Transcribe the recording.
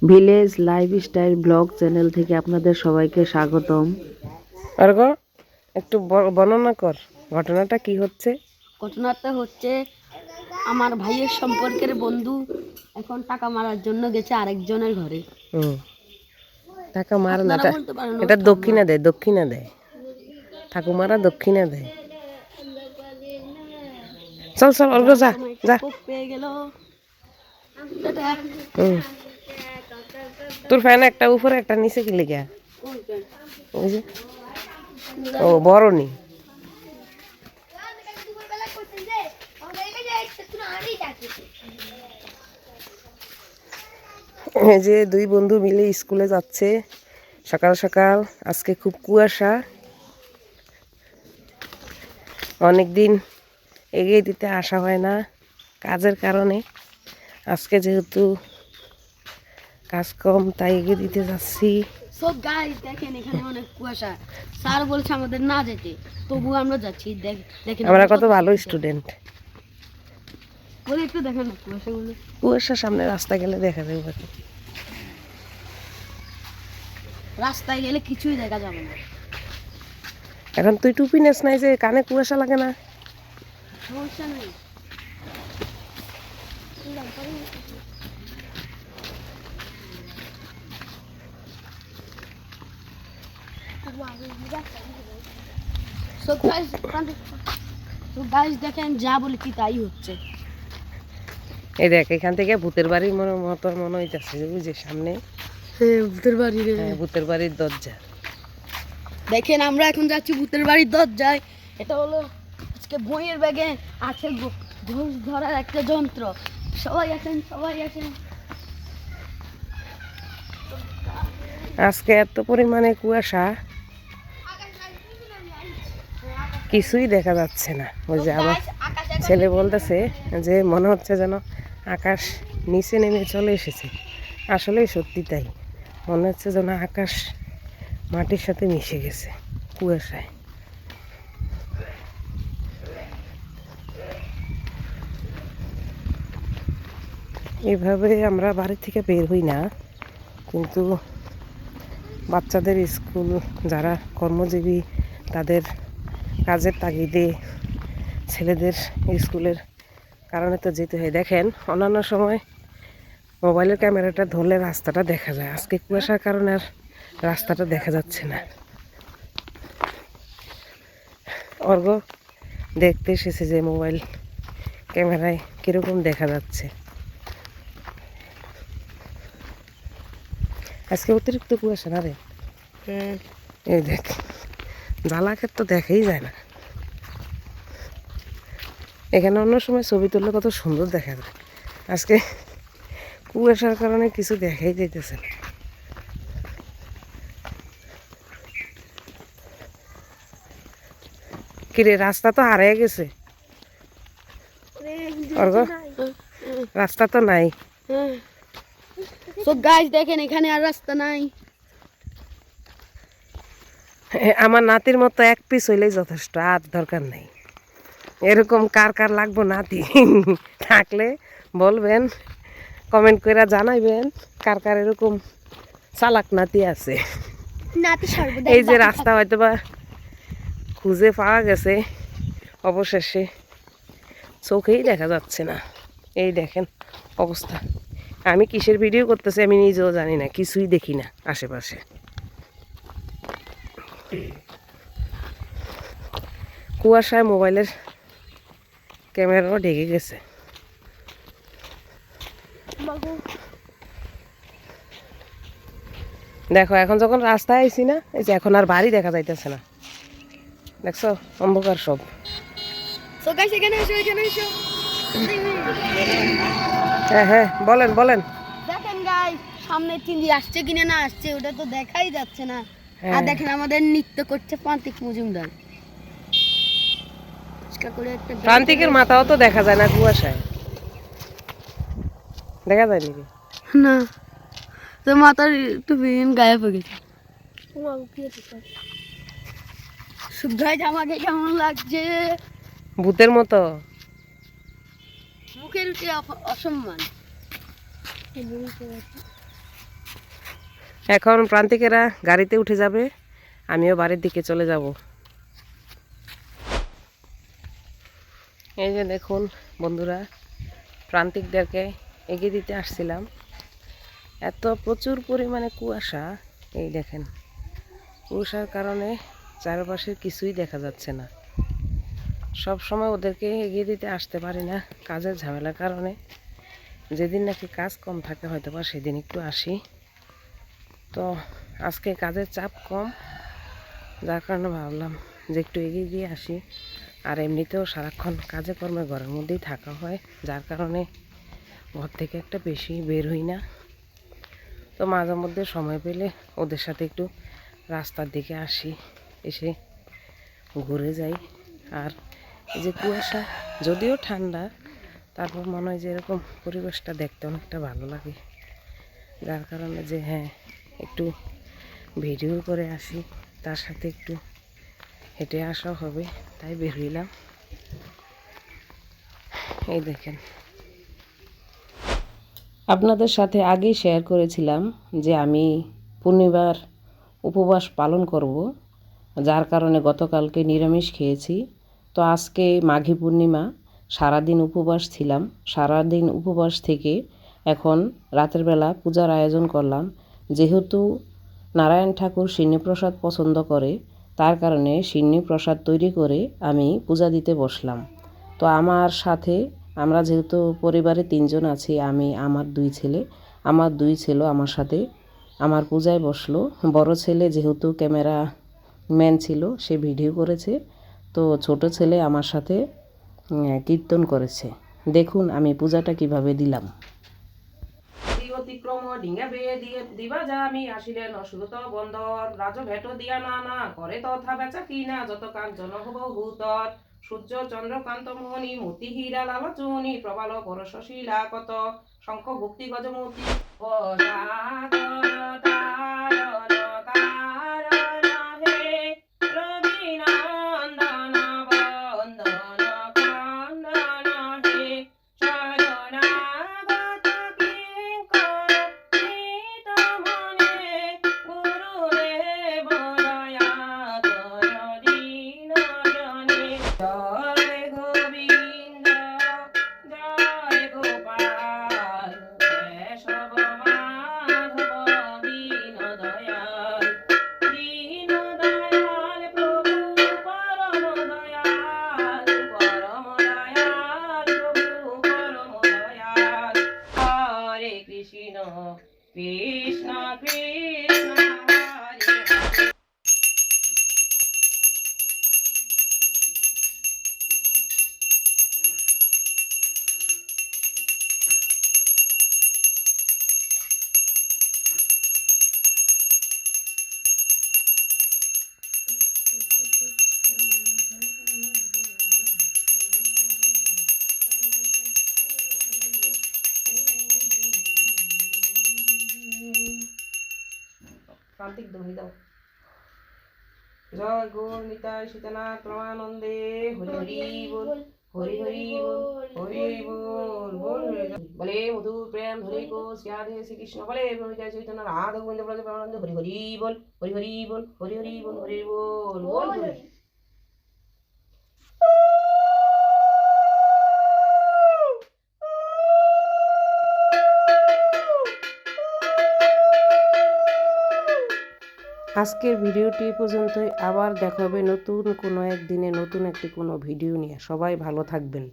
Village lifestyle blog channel থেকে আপনাদের সবাইকে স্বাগতম। অর্ঘ একটু বর্ণনা কর, ঘটনাটা কি হচ্ছে? ঘটনাটা হচ্ছে আমার ভাইয়ের সম্পর্কের বন্ধু এখন টাকা মারার জন্য গেছে আরেকজনের ঘরে। টাকা মার না, আপনারা বলতে পারেন এটা ওস্তাদ দক্ষিণা দেয়, দক্ষিণা দেয়, ঠাকুমারা দক্ষিণা দেয়। চল চল অর্ঘ, যা যা। পেয়ে গেল। তোর ফ্যান একটা উপরে একটা নিচে কি লেগে? ওই যে ও বড়নি। এই যে দুই বন্ধু মিলে স্কুলে যাচ্ছে সকাল সকাল। আজকে খুব কুয়াশা, অনেকদিন এগিয়ে দিতে আসা হয় না কাজের কারণে। আজকে যেহেতু কাজ কম তাই এগিয়ে দিতে যাচ্ছি। সব গাইস দেখেন এখানে অনেক কুয়াশা, স্যার বলছে আমাদের না যেতে, তবু আমরা যাচ্ছি। দেখেন আমরা কত ভালো স্টুডেন্ট। বলে একটু দেখেন না কুয়াশাগুলো। কুয়াশার সামনে রাস্তা গেলে দেখা যাবে বাকি। রাস্তায় গেলে কিছুই দেখা যাবে না। এখন তুই টুপি নেস নাই যে কানে কুয়াশা লাগে না? সমস্যা নেই। দেখেন যা বলেছি তাই হচ্ছে। এই দেখ, এখান থেকে ভূতের বাড়ির মতো মনে হইতেছে, বুঝলি সামনে ভূতের বাড়ি রে। ভূতের বাড়ির দরজা। দেখেন আমরা এখন যাচ্ছি ভূতের বাড়ির দরজায়। এটা হলো আজকে বইয়ের ব্যাগে আছে ঘুষ ধরার একটা যন্ত্র। সবাই আছেন, সবাই আছেন। আজকে এত পরিমাণে কুয়াশা কিছুই দেখা যাচ্ছে না। ওই যে আমার ছেলে বলতেছে যে মনে হচ্ছে যেন আকাশ নিচে নেমে চলে এসেছে। আসলে সত্যি তাই, মনে হচ্ছে যেন আকাশ মাটির সাথে মিশে গেছে কুয়াশায়। এভাবে আমরা বাড়ি থেকে বের হই না, কিন্তু বাচ্চাদের স্কুল, যারা কর্মজীবী তাদের কাজের তাগিদে ছেলেদের স্কুলের কারণে তো যেতে হয়। দেখেন অন্যান্য সময় মোবাইলের ক্যামেরাটা ধরলে রাস্তাটা দেখা যায়, আজকে কুয়াশার কারণে আর রাস্তাটা দেখা যাচ্ছে না। অর্ঘ দেখতে এসেছে যে মোবাইল ক্যামেরায় কীরকম দেখা যাচ্ছে। আজকে অতিরিক্ত কুয়াশা না রে। এই দেখ, জ্বালাকের তো দেখাই যায় না। এখানে অন্য সময় ছবি তুললে কত সুন্দর দেখা যায়, আজকে কুয়াশার কারণে কিছু দেখাই যাইতেছে না। কিরে, রাস্তা তো হারিয়ে গেছে অর্ঘ, রাস্তা তো নাই। তো গাইস দেখেন এখানে আর রাস্তা নাই। আমার নাতির মতো এক পিস হইলেই যথেষ্ট, আর দরকার নেই। এরকম কার কার লাগবো নাতি থাকলে বলবেন, কমেন্ট করে জানাইবেন কার কার এরকম চালাক নাতি আছে। এই যে রাস্তা হয়তো বা খুঁজে পাওয়া গেছে অবশেষে, চোখেই দেখা যাচ্ছে না। এই দেখেন অবস্থা। আমি কিসের ভিডিও করতেছি আমি নিজেও জানি না, কিছুই দেখি না আশেপাশে। কুয়াশায় মোবাইলের ক্যামেরাও ঢেকে গেছে। দেখো এখন যখন রাস্তায় আইছি না, এই যে এখন আর বাড়ি দেখা যাইতেছে না, দেখছো অন্ধকার সব। তো গাইস এখানে এসো, এখানে এসো। হ্যাঁ হ্যাঁ, বলেন বলেন। দেখেন গাইস সামনে চিংড়ি আসছে কিনা না আসছে ওটা তো দেখাই যাচ্ছে না। আর হ্যাঁ। দেখেন আমাদের নৃত্য করছে প্রান্তিক মজুমদার। প্রান্তিকের মাথাও তো দেখা যায় না কুয়াশায়, দেখা যায় নাকি? না, তো মাথার টুপি গায়েব হয়ে গেছে। গাইস আমাকে কেমন লাগছে? ভূতের মতো। মুখের উঠে অসম্মান। এখন প্রান্তিকেরা গাড়িতে উঠে যাবে, আমিও বাড়ির দিকে চলে যাব। এই যে দেখুন বন্ধুরা, প্রান্তিকদেরকে এগিয়ে দিতে আসছিলাম, এত প্রচুর পরিমাণে কুয়াশা। এই দেখেন, কুয়াশার কারণে চারপাশের কিছুই দেখা যাচ্ছে না। সব সময় ওদেরকে এগিয়ে দিতে আসতে পারি না কাজের ঝামেলার কারণে। যেদিন নাকি কাজ কম থাকে হয়তো বা সেদিন একটু আসি। তো আজকে কাজের চাপ কম, যার কারণে ভাবলাম যে একটু এগিয়ে দিয়ে আসি। আর এমনিতেও সারাক্ষণ কাজে কর্মে ঘরের মধ্যেই থাকা হয়, যার কারণে ঘর থেকে একটা বেশি বের হই না। তো মাঝে মধ্যে সময় পেলে ওদের সাথে একটু রাস্তার দিকে আসি, এসে ঘুরে যাই। আর এই যে কুয়াশা, যদিও ঠান্ডা, তারপর মনে হয় যে এরকম পরিবেশটা দেখতে অনেকটা ভালো লাগে, যার কারণে যে হ্যাঁ একটু ভিডিও করে আসি, তার সাথে একটু হেঁটে আসা হবে, তাই বের হইলাম। এই দেখেন, আপনাদের সাথে আগেই শেয়ার করেছিলাম যে আমি পূর্ণিমার উপবাস পালন করব, যার কারণে গতকালকে নিরামিষ খেয়েছি। তো আজকে মাঘী পূর্ণিমা, সারাদিন উপবাস ছিলাম। সারাদিন উপবাস থেকে এখন রাতের বেলা পূজার আয়োজন করলাম। যেহেতু নারায়ণ ঠাকুর সিন্নি প্রসাদ পছন্দ করে, তার কারণে সিন্নি প্রসাদ তৈরি করে আমি পূজা দিতে বসলাম। তো আমার সাথে, আমরা যেহেতু পরিবারে 3 জন আছি, আমি, আমার 2 ছেলে, আমার 2 ছেলে আমার সাথে আমার পূজায় বসলো। বড় ছেলে যেহেতু ক্যামেরা ম্যান ছিল, সে ভিডিও করেছে। তো ছোট ছেলে আমার সাথে কীর্তন করেছে। দেখুন আমি পূজাটা কিভাবে দিলাম। অতিক্রম ডিঙ্গা বেয়ে দিয়ে দিবা যামি আসিলেন অসুরত বন্দর, রাজ ভেট দিয়া না করে তথা বেচা কিনা, যত কাঞ্চন হব ভূতর, সূর্য চন্দ্রকান্ত মোহনী মতি হীরা লালচুনি, প্রবাল পরশ শিলা কত, শঙ্খ ভক্তি গজমতি কৃষ্ণ কৃষ্ণ হরে হরে। প্রান্তিক দৌড়ি দাও। জয় গৌর নিতাই সীতানাথ প্রমানন্দে, হরি হরি বল, হরি হরি বল, হরি হরি বল, বল বলে মধুর প্রেম ধরে কো শ্রী শ্রীকৃষ্ণ বলে প্রভুজয় চৈতন্য রাধা গোবিন্দ ব্রজ প্রেমানন্দে, হরি হরি বল, হরি হরি বল, হরি হরি বল, হরি বল, বল বল। আজকের ভিডিওটি পর্যন্তই, আবার দেখা হবে নতুন কোনো একদিনে নতুন একটি কোনো ভিডিও নিয়ে। সবাই ভালো থাকবেন।